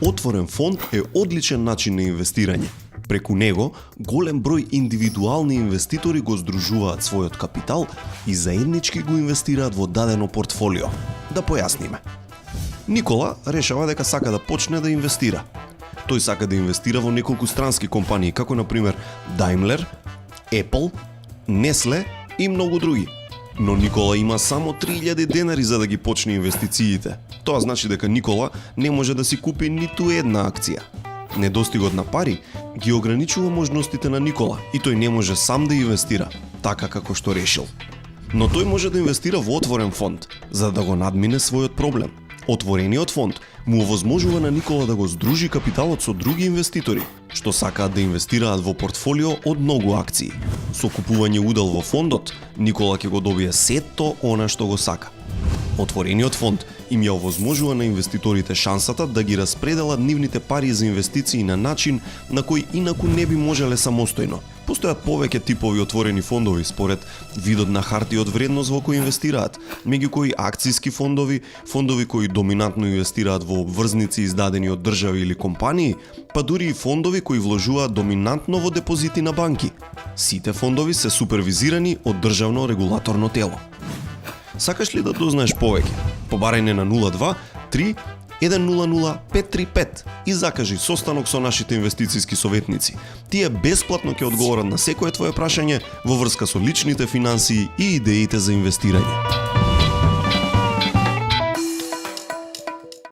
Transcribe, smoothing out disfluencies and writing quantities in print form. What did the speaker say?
Отворен фонд е одличен начин на инвестирање. Преку него, голем број индивидуални инвеститори го здружуваат својот капитал и заеднички го инвестираат во дадено портфолио. Да појасниме. Никола решава дека сака да почне да инвестира. Тој сака да инвестира во неколку странски компании, како например Daimler, Apple, Nestle и многу други. Но Никола има само 3000 денари за да ги почне инвестициите. Тоа значи дека Никола не може да си купи ниту една акција. Недостигот на пари ги ограничува можностите на Никола и тој не може сам да инвестира, така како што решил. Но тој може да инвестира во отворен фонд, за да го надмине својот проблем. Отворениот фонд му овозможува на Никола да го здружи капиталот со други инвеститори, што сакаат да инвестираат во портфолио од многу акции. Со купување удел во фондот, Никола ќе го добие сетто она што го сака. Отворениот фонд им ја овозможува на инвеститорите шансата да ги распределат нивните пари за инвестиции на начин на кој инаку не би можеле самостојно. Постојат повеќе типови отворени фондови според видот на хартија од вредност во кои инвестираат, меѓу кои акциски фондови, фондови кои доминантно инвестираат во обврзници издадени од држави или компании, па дури и фондови кои вложуваат доминантно во депозити на банки. Сите фондови се супервизирани од државно регулаторно тело. Сакаш ли да дознаеш повеќе? Побарај на 02 3 100 535 и закажи состанок со нашите инвестициски советници. Тие бесплатно ќе одговорат на секое твое прашање во врска со личните финансии и идеите за инвестирање.